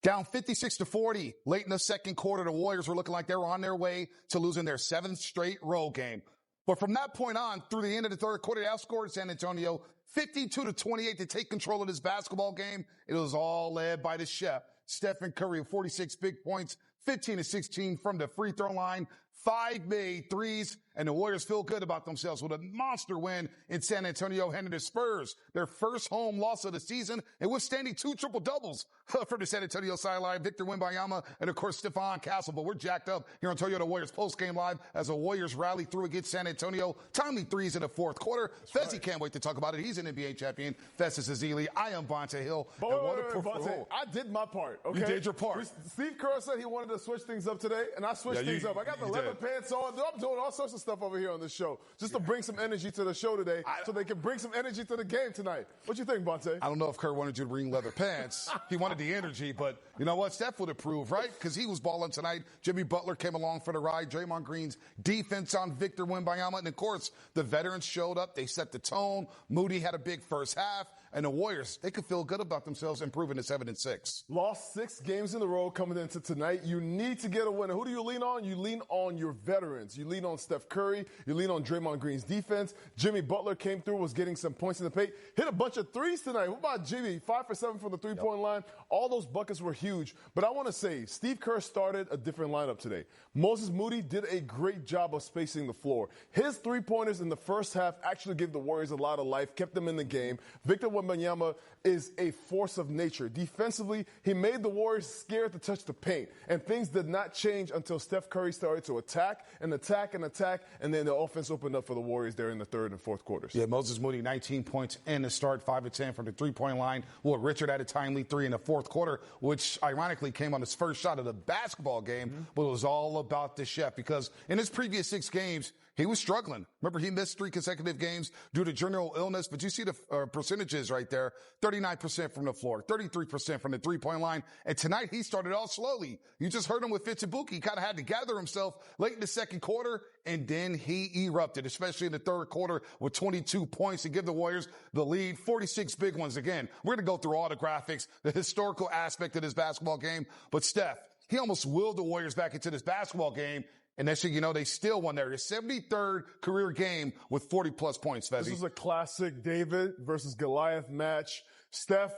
Down 56-40 late in the second quarter, the Warriors were looking like they were on their way to losing their 7th straight road game. But from that point on, through the end of the third quarter, they outscored San Antonio 52-28 to take control of this basketball game. It was all led by the chef, Stephen Curry, with 46 big points, 15-16 from the free throw line, 5 made threes, and the Warriors feel good about themselves with a monster win in San Antonio, handing the Spurs their first home loss of the season and withstanding 2 triple-doubles from the San Antonio sideline, Victor Wembanyama and, of course, Stephon Castle. But we're jacked up here on Toyota Warriors post-game live as the Warriors rally through against San Antonio. Timely threes in the fourth quarter. Fezzi can't wait to talk about it. He's an NBA champion. Festus Ezeli. I am Bonta Hill. Bonta, I did my part, okay? You did your part. Steve Kerr said he wanted to switch things up today, and I switched things up. I got the leather pants on. I'm doing all sorts of stuff over here on this show just to bring some energy to the show today so they can bring some energy to the game tonight. What you think, Bonta? I don't know if Kerr wanted you to bring leather pants. He wanted the energy, but you know what? Steph would approve, right? Because he was balling tonight. Jimmy Butler came along for the ride. Draymond Green's defense on Victor Wembanyama. And, of course, the veterans showed up. They set the tone. Moody had a big first half. And the Warriors, they could feel good about themselves improving to 7-6. Lost 6 games in a row coming into tonight. You need to get a winner. Who do you lean on? You lean on your veterans. You lean on Steph Curry. You lean on Draymond Green's defense. Jimmy Butler came through, was getting some points in the paint. Hit a bunch of threes tonight. What about Jimmy? 5 for 7 from the three-point line. All those buckets were huge. But I want to say, Steve Kerr started a different lineup today. Moses Moody did a great job of spacing the floor. His three-pointers in the first half actually gave the Warriors a lot of life, kept them in the game. Victor Wembanyama is a force of nature. Defensively, he made the Warriors scared to touch the paint. And things did not change until Steph Curry started to attack, and then the offense opened up for the Warriors there in the third and fourth quarters. Yeah, Moses Moody, 19 points in the start, 5 of 10 from the three-point line. Will Richard had a timely 3 in the fourth quarter, which ironically came on his first shot of the basketball game, but it was all about the chef because in his previous 6 games, he was struggling. Remember, he missed 3 consecutive games due to general illness, but you see the percentages right there, 39% from the floor, 33% from the three-point line, and tonight he started off slowly. You just heard him with Fitzpatrick. He kind of had to gather himself late in the second quarter, and then he erupted, especially in the third quarter with 22 points to give the Warriors the lead, 46 big ones. Again, we're going to go through all the graphics, the historical aspect of this basketball game, but Steph, he almost willed the Warriors back into this basketball game. And next thing you know, they still won their 73rd career game with 40-plus points, Fezzi. This is a classic David versus Goliath match. Steph,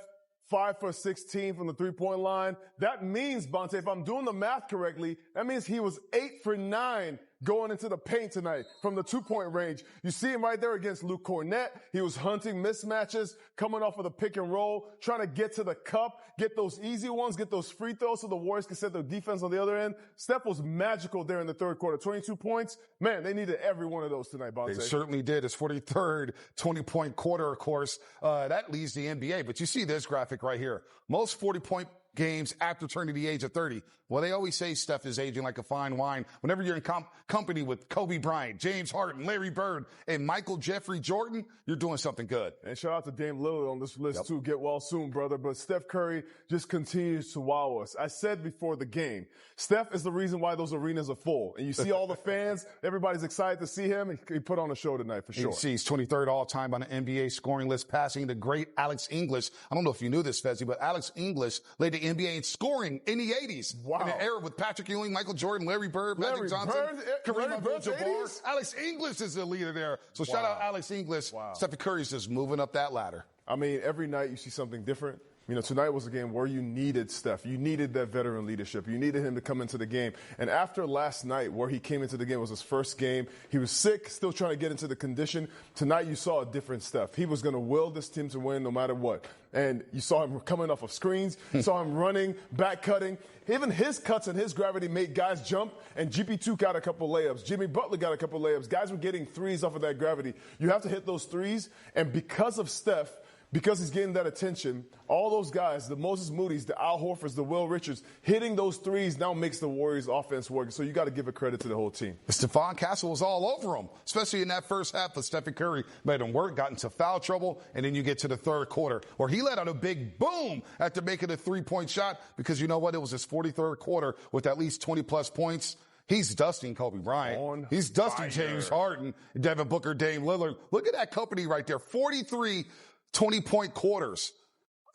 5 for 16 from the three-point line. That means, Bonta, if I'm doing the math correctly, that means he was 8 for 9 going into the paint tonight from the 2-point range. You see him right there against Luke Cornett. He was hunting mismatches, coming off of the pick and roll, trying to get to the cup, get those easy ones, get those free throws so the Warriors can set their defense on the other end. Steph was magical there in the third quarter. 22 points. Man, they needed every one of those tonight, Bonta. They certainly did. His 43rd 20-point quarter, of course. That leads the NBA. But you see this graphic right here. Most 40-point games after turning the age of 30. Well, they always say Steph is aging like a fine wine. Whenever you're in company with Kobe Bryant, James Harden, Larry Bird, and Michael Jeffrey Jordan, you're doing something good. And shout out to Dame Lillard on this list too. Get well soon, brother. But Steph Curry just continues to wow us. I said before the game, Steph is the reason why those arenas are full. And you see all the fans, everybody's excited to see him. He put on a show tonight for sure. He's 23rd all-time on the NBA scoring list, passing the great Alex English. I don't know if you knew this, Fezzi, but Alex English led the NBA in scoring in the 80s. Wow. In the era with Patrick Ewing, Michael Jordan, Larry Bird, Magic Johnson, Kareem Abdul-Jabbar. Alex English is the leader there. So shout out Alex English. Wow. Stephen Curry's just moving up that ladder. I mean, every night you see something different. You know, tonight was a game where you needed Steph. You needed that veteran leadership. You needed him to come into the game. And after last night, where he came into the game, it was his first game. He was sick, still trying to get into the condition. Tonight, you saw a different Steph. He was going to will this team to win no matter what. And you saw him coming off of screens. You saw him running, back cutting. Even his cuts and his gravity made guys jump. And GP2 got a couple layups. Jimmy Butler got a couple layups. Guys were getting threes off of that gravity. You have to hit those threes. And because of Steph, because he's getting that attention, all those guys, the Moses Moody's, the Al Horfords, the Will Richards, hitting those threes now makes the Warriors offense work. So you got to give a credit to the whole team. Stephon Castle was all over him, especially in that first half. But Stephen Curry made him work, got into foul trouble, and then you get to the third quarter where he let out a big boom after making a three-point shot because you know what? It was his 43rd quarter with at least 20-plus points. He's dusting Kobe Bryant. He's dusting James Harden, Devin Booker, Dame Lillard. Look at that company right there. 43 20-point quarters.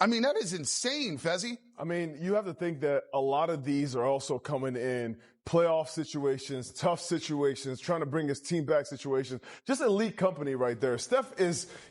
I mean, that is insane, Fezzi. I mean, you have to think that a lot of these are also coming in playoff situations, tough situations, trying to bring his team back situations. Just elite company right there. Steph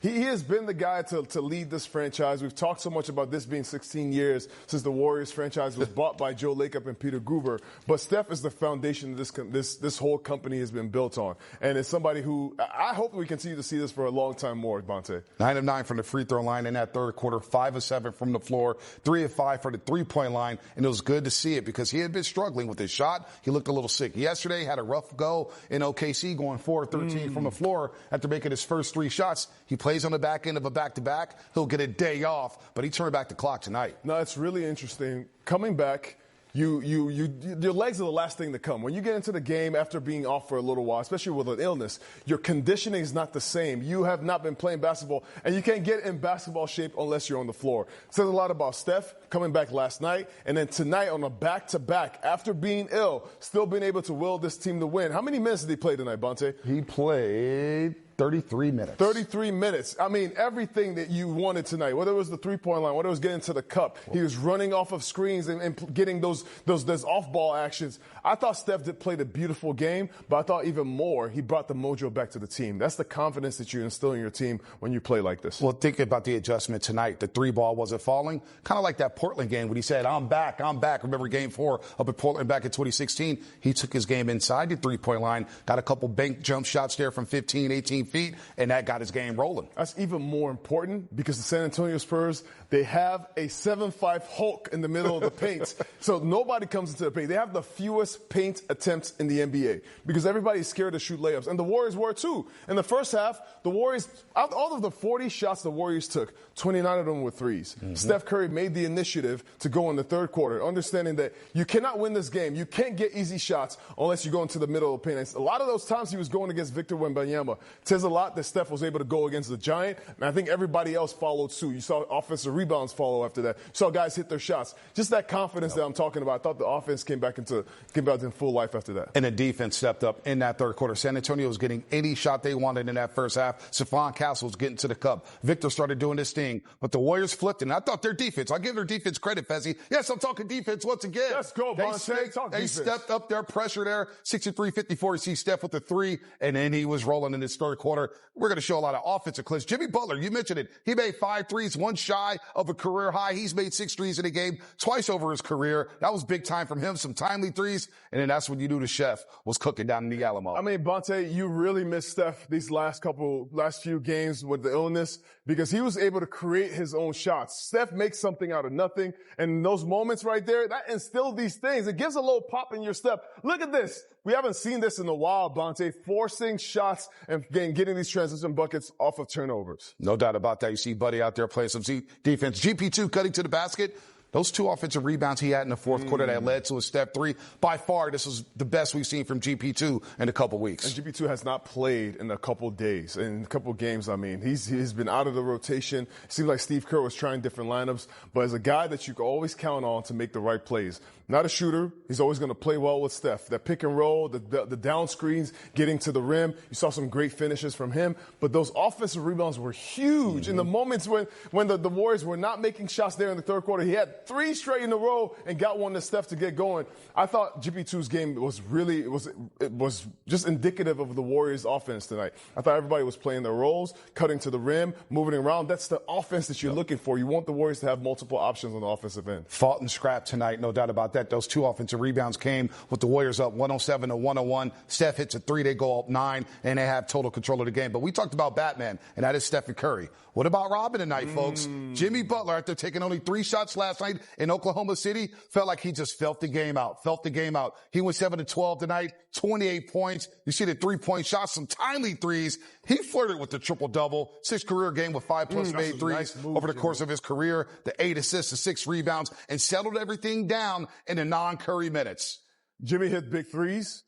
he has been the guy to lead this franchise. We've talked so much about this being 16 years since the Warriors franchise was bought by Joe Lacob and Peter Guber. But Steph is the foundation this whole company has been built on. And it's somebody who I hope we continue to see this for a long time more, Bonte. 9 of 9 from the free throw line in that third quarter, 5 of 7 from the floor, 3 of 5 for the three-point line. And it was good to see it because he had been struggling with his shot. He looked a little sick. Yesterday had a rough go in OKC, going 4-13 from the floor after making his first 3 shots. He plays on the back end of a back-to-back. He'll get a day off, but he turned back the clock tonight. No, it's really interesting. Coming back, your legs are the last thing to come. When you get into the game after being off for a little while, especially with an illness, your conditioning is not the same. You have not been playing basketball, and you can't get in basketball shape unless you're on the floor. It says a lot about Steph coming back last night, and then tonight on a back-to-back, after being ill, still being able to will this team to win. How many minutes did he play tonight, Bonte? He played 33 minutes. 33 minutes. I mean, everything that you wanted tonight, whether it was the three-point line, whether it was getting to the cup, he was running off of screens and getting those off-ball actions. I thought Steph played a beautiful game, but I thought even more, he brought the mojo back to the team. That's the confidence that you instill in your team when you play like this. Well, think about the adjustment tonight. The 3-ball wasn't falling. Kind of like that Portland game when he said, I'm back. Remember game 4 up at Portland back in 2016? He took his game inside the 3-point line, got a couple bank jump shots there from 15, 18 feet, and that got his game rolling. That's even more important because the San Antonio Spurs, they have a 7'5" Hulk in the middle of the paint. So nobody comes into the paint. They have the fewest paint attempts in the NBA because everybody's scared to shoot layups. And the Warriors were too. In the first half, the Warriors, out of all of the 40 shots the Warriors took, 29 of them were threes. Mm-hmm. Steph Curry made the initiative to go in the third quarter, understanding that you cannot win this game. You can't get easy shots unless you go into the middle of the paint. And a lot of those times he was going against Victor Wembanyama. It says a lot that Steph was able to go against the Giant, and I think everybody else followed suit. You saw offensive rebounds follow after that. You saw guys hit their shots. Just that confidence that I'm talking about. I thought the offense came back in full life after that. And the defense stepped up in that third quarter. San Antonio was getting any shot they wanted in that first half. Stephon Castle was getting to the cup. Victor started doing this thing, but the Warriors flipped, and I thought their defense, I give their defense credit, Fezzi. Yes, I'm talking defense once again. Let's go, They stepped up their pressure there. 63-54. You see Steph with the 3, and then he was rolling in his third quarter. We're going to show a lot of offensive clips. Jimmy Butler, you mentioned it. He made 5 threes, one shy of a career high. He's made 6 threes in a game, twice over his career. That was big time from him, some timely threes. And then that's when you knew the chef was cooking down in the Alamo. I mean, Bonte, you really missed Steph these last few games with the illness because he was able to create his own shots. Steph makes something out of nothing. And those moments right there, that instilled these things. It gives a little pop in your step. Look at this. We haven't seen this in a while, Bonte, forcing shots and getting these transition buckets off of turnovers. No doubt about that. You see Buddy out there playing some defense. GP2 cutting to the basket. Those 2 offensive rebounds he had in the fourth quarter that led to a step 3. By far, this was the best we've seen from GP2 in a couple weeks. And GP2 has not played in a couple days, in a couple games. I mean, he's been out of the rotation. It seems like Steve Kerr was trying different lineups, but as a guy that you can always count on to make the right plays. Not a shooter. He's always going to play well with Steph. That pick and roll, the down screens, getting to the rim. You saw some great finishes from him. But those offensive rebounds were huge. In the moments when the Warriors were not making shots there in the third quarter, he had 3 straight in a row and got one to Steph to get going. I thought GP2's game was just indicative of the Warriors' offense tonight. I thought everybody was playing their roles, cutting to the rim, moving around. That's the offense that you're looking for. You want the Warriors to have multiple options on the offensive end. Fought and scrapped tonight, no doubt about that. Those 2 offensive rebounds came with the Warriors up 107-101. Steph hits a 3, they go up 9, and they have total control of the game. But we talked about Batman, and that is Stephen Curry. What about Robin tonight, folks? Jimmy Butler, after taking only 3 shots last night in Oklahoma City, felt like he just felt the game out. He went 7-12 tonight, 28 points. You see the 3-point shots, some timely threes. He flirted with the triple-double, 6 career game with 5+ made threes nice over the course of his career, the 8 assists, the 6 rebounds, and settled everything down in the non-Curry minutes. Jimmy hit big threes.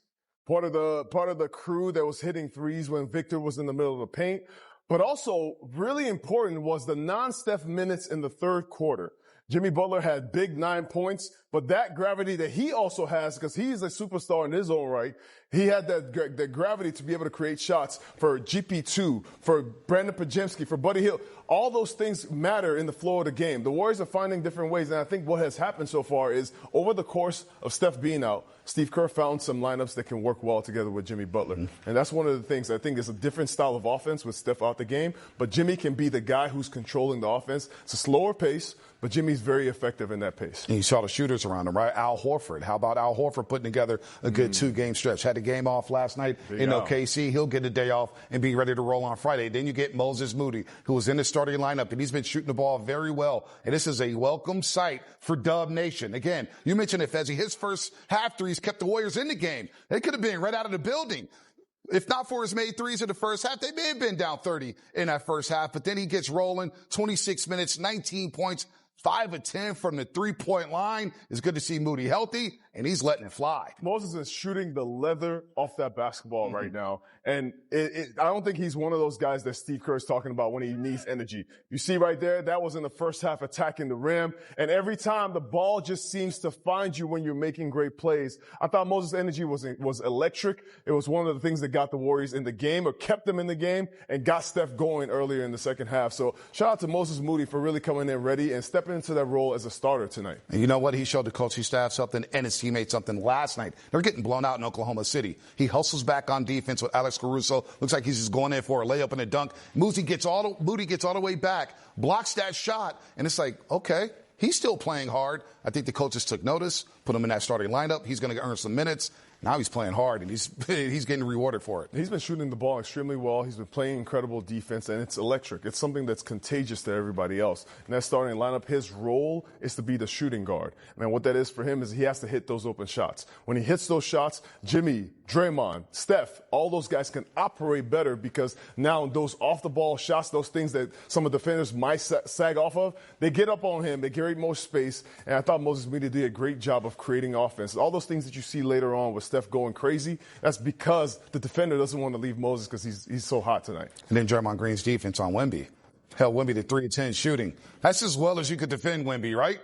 Part of the crew that was hitting threes when Victor was in the middle of the paint. But also, really important was the non-Steph minutes in the third quarter. Jimmy Butler had big 9 points, but that gravity that he also has, because he's a superstar in his own right, he had that gravity to be able to create shots for GP2, for Brandon Pajemski, for Buddy Hield. All those things matter in the flow of the game. The Warriors are finding different ways, and I think what has happened so far is over the course of Steph being out, Steve Kerr found some lineups that can work well together with Jimmy Butler. Mm-hmm. And that's one of the things. I think it's a different style of offense with Steph out the game, but Jimmy can be the guy who's controlling the offense. It's a slower pace, but Jimmy's very effective in that pace. And you saw the shooters around him, right? Al Horford. How about Al Horford putting together a good two-game stretch? Had a game off last night in OKC. He'll get a day off and be ready to roll on Friday. Then you get Moses Moody, who was in the starting lineup, and he's been shooting the ball very well. And this is a welcome sight for Dub Nation. Again, you mentioned it, Fezzi. His first half threes kept the Warriors in the game. They could have been right out of the building. If not for his made threes in the first half, they may have been down 30 in that first half. But then he gets rolling, 26 minutes, 19 points, 5 of 10 from the three-point line. It's good to see Moody healthy, and he's letting it fly. Moses is shooting the leather off that basketball right now. And I don't think he's one of those guys that Steve Kerr is talking about when he needs energy. You see right there, that was in the first half attacking the rim. And every time the ball just seems to find you when you're making great plays. I thought Moses' energy was electric. It was one of the things that got the Warriors in the game or kept them in the game and got Steph going earlier in the second half. So shout out to Moses Moody for really coming in ready and stepping into that role as a starter tonight. And you know what? He showed the coaching staff something and his teammates something last night. They're getting blown out in Oklahoma City. He hustles back on defense with Alex Caruso. Looks like he's just going in for a layup and a dunk. Moody gets all the way back, blocks that shot, and it's like, okay, he's still playing hard. I think the coaches took notice, put him in that starting lineup. He's going to earn some minutes. Now he's playing hard, and he's getting rewarded for it. He's been shooting the ball extremely well. He's been playing incredible defense, and it's electric. It's something that's contagious to everybody else. In that starting lineup, his role is to be the shooting guard. And what that is for him is he has to hit those open shots. When he hits those shots, Jimmy, Draymond, Steph, all those guys can operate better because now those off-the-ball shots, those things that some of the defenders might sag off of, they get up on him, they create more space, and I thought Moses Moody did a great job of creating offense. All those things that you see later on with Steph going crazy, that's because the defender doesn't want to leave Moses because he's so hot tonight. And then Draymond Green's defense on Wemby. Held Wemby to 3 of 10 shooting. That's as well as you could defend Wemby, right?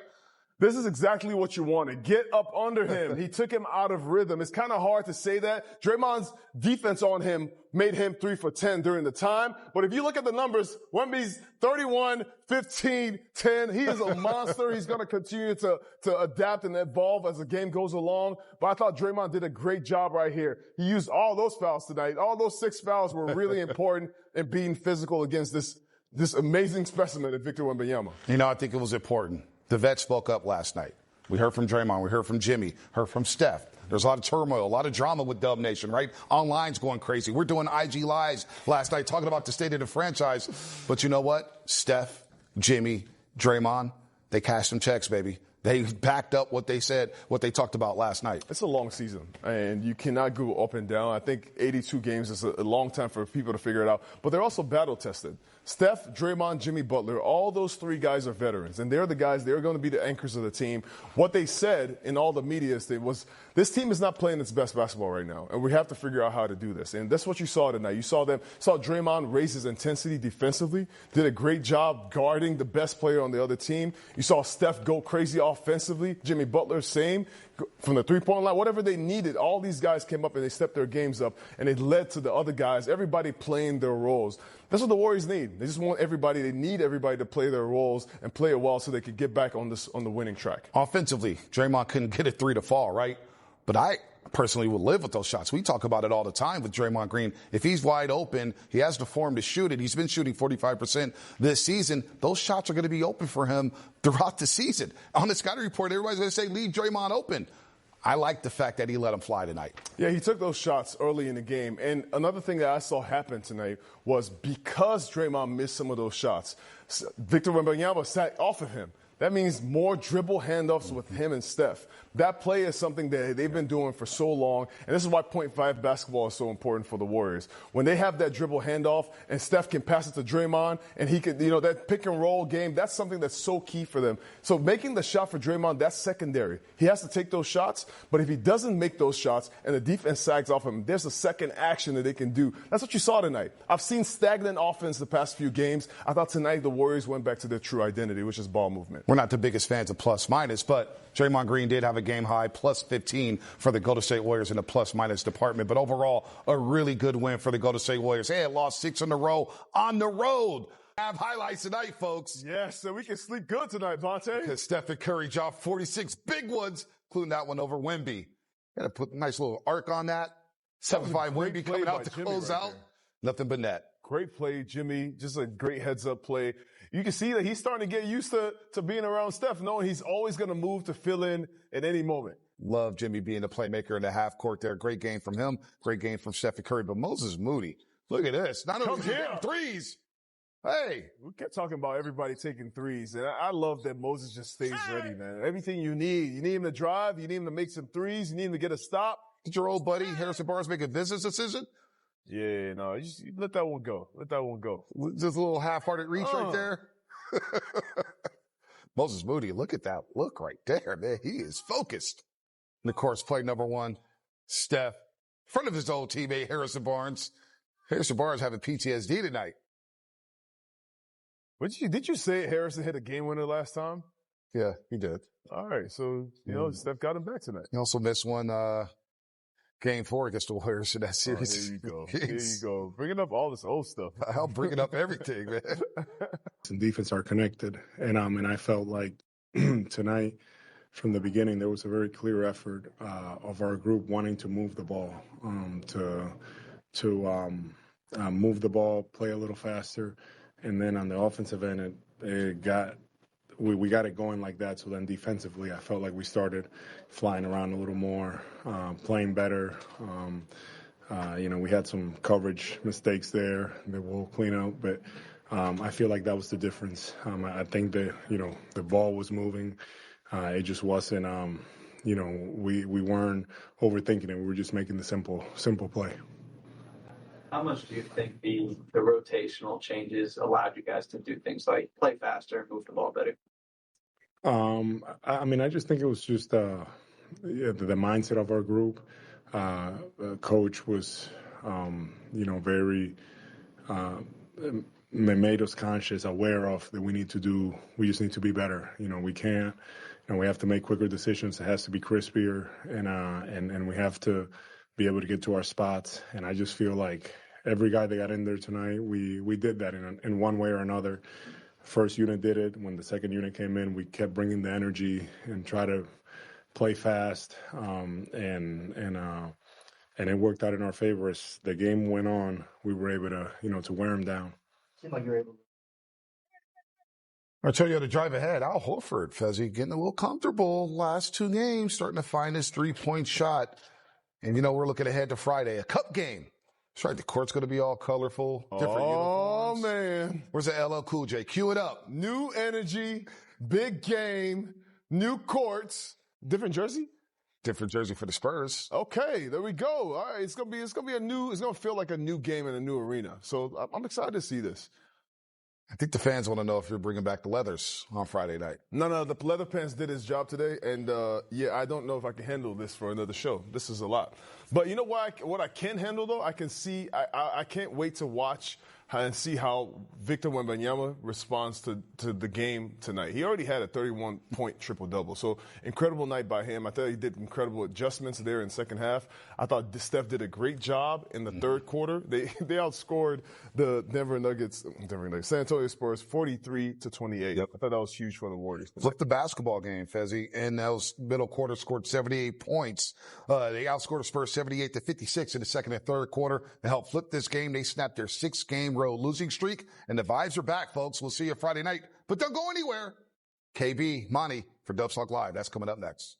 This is exactly what you wanted. Get up under him. He took him out of rhythm. It's kind of hard to say that. Draymond's defense on him made him 3 for 10 during the time. But if you look at the numbers, Wemby's 31, 15, 10. He is a monster. He's going to continue to adapt and evolve as the game goes along. But I thought Draymond did a great job right here. He used all those fouls tonight. All those 6 fouls were really important in being physical against this amazing specimen of Victor Wembanyama. You know, I think it was important. The vets spoke up last night. We heard from Draymond. We heard from Jimmy. Heard from Steph. There's a lot of turmoil, a lot of drama with Dub Nation, right? Online's going crazy. We're doing IG Lives last night talking about the state of the franchise. But you know what? Steph, Jimmy, Draymond, they cashed them checks, baby. They backed up what they said, what they talked about last night. It's a long season, and you cannot go up and down. I think 82 games is a long time for people to figure it out. But they're also battle-tested. Steph, Draymond, Jimmy Butler, all those 3 guys are veterans, and they're the guys, they're going to be the anchors of the team. What they said in all the media was, this team is not playing its best basketball right now, and we have to figure out how to do this. And that's what you saw tonight. You saw Draymond raise his intensity defensively, did a great job guarding the best player on the other team. You saw Steph go crazy offensively. Jimmy Butler, same. From the three-point line, whatever they needed, all these guys came up and they stepped their games up, and it led to the other guys, everybody playing their roles. That's what the Warriors need. They just want everybody, they need everybody to play their roles and play it well so they could get back on the winning track. Offensively, Draymond couldn't get a 3 to fall, right? But I personally would live with those shots. We talk about it all the time with Draymond Green. If he's wide open, he has the form to shoot it. He's been shooting 45% this season. Those shots are going to be open for him throughout the season. On the scouting report, everybody's going to say, leave Draymond open. I like the fact that he let him fly tonight. Yeah, he took those shots early in the game. And another thing that I saw happen tonight was because Draymond missed some of those shots, Victor Wembanyama sat off of him. That means more dribble handoffs with him and Steph. That play is something that they've been doing for so long, and this is why .5 basketball is so important for the Warriors. When they have that dribble handoff and Steph can pass it to Draymond, and he can, that pick and roll game, that's something that's so key for them. So making the shot for Draymond, that's secondary. He has to take those shots, but if he doesn't make those shots and the defense sags off him, there's a second action that they can do. That's what you saw tonight. I've seen stagnant offense the past few games. I thought tonight the Warriors went back to their true identity, which is ball movement. We're not the biggest fans of plus-minus, but Draymond Green did have a game-high plus 15 for the Golden State Warriors in the plus-minus department. But overall, a really good win for the Golden State Warriors. They had lost 6 in a row on the road. Have highlights tonight, folks. Yes, so we can sleep good tonight, Vontae. Because Stephen Curry dropped 46 big ones, including that one over Wemby. Got to put a nice little arc on that. 7-5 Wemby coming out to close out. Nothing but net. Great play, Jimmy. Just a great heads-up play. You can see that he's starting to get used to being around Steph, knowing he's always going to move to fill in at any moment. Love Jimmy being the playmaker in the half court there. Great game from him. Great game from Stephen Curry. But Moses Moody, look at this. Not only getting threes. Hey. We kept talking about everybody taking threes. And I love that Moses just stays ready, man. Everything you need. You need him to drive. You need him to make some threes. You need him to get a stop. Did your old buddy Harrison Barnes make a business decision? Yeah, no, you let that one go. Let that one go. Just a little half-hearted reach right there. Moses Moody, look at that look right there, man. He is focused. And of course, play number 1, Steph, in front of his old teammate, Harrison Barnes. Harrison Barnes having PTSD tonight. Did you say Harrison hit a game winner last time? Yeah, he did. All right, so, Steph got him back tonight. He also missed one, Game 4 against the Warriors in that series. Here you go. Here you go. Bringing up all this old stuff. I'll bring it up everything, man. And defense are connected. And I felt like tonight, from the beginning, there was a very clear effort of our group wanting to move the ball, move the ball, play a little faster. And then on the offensive end, we got it going like that. So then defensively, I felt like we started flying around a little more, playing better. We had some coverage mistakes there that we'll clean up, but I feel like that was the difference. I think that, the ball was moving. It just wasn't, we weren't overthinking it. We were just making the simple play. How much do you think the rotational changes allowed you guys to do things like play faster, move the ball better? I just think it was just the mindset of our group. Coach was, very made us conscious, aware of that we just need to be better. We can't, we have to make quicker decisions. It has to be crispier, and we have to be able to get to our spots. And I just feel like every guy that got in there tonight, we did that in one way or another. First unit did it. When the second unit came in, we kept bringing the energy and try to play fast, and it worked out in our favor. As the game went on, we were able to, to wear them down. Seemed like you were able to. I tell you to drive ahead. Al Horford, Fezzi, getting a little comfortable last 2 games, starting to find his 3-point shot. And, we're looking ahead to Friday, a cup game. That's right. The court's going to be all colorful, different uniforms. Oh, man. Where's the LL Cool J? Cue it up. New energy, big game, new courts, different jersey? Different jersey for the Spurs. Okay, there we go. All right, it's gonna feel like a new game in a new arena. So I'm excited to see this. I think the fans want to know if you're bringing back the leathers on Friday night. No, the leather pants did his job today, and I don't know if I can handle this for another show. This is a lot. But you know what I can handle, though? I can see, I can't wait to watch and see how Victor Wembanyama responds to the game tonight. He already had a 31-point triple-double, so incredible night by him. I thought he did incredible adjustments there in the second half. I thought Steph did a great job in the third quarter. They outscored the San Antonio Spurs 43-28. Yep. I thought that was huge for the Warriors. Flip the basketball game, Fezzi. In those middle quarter, scored 78 points. They outscored the Spurs 78-56 in the second and third quarter. To help flip this game, they snapped their 6-game road losing streak, and the vibes are back, folks. We'll see you Friday night, but don't go anywhere. KB, Monty for Dubs Talk Live. That's coming up next.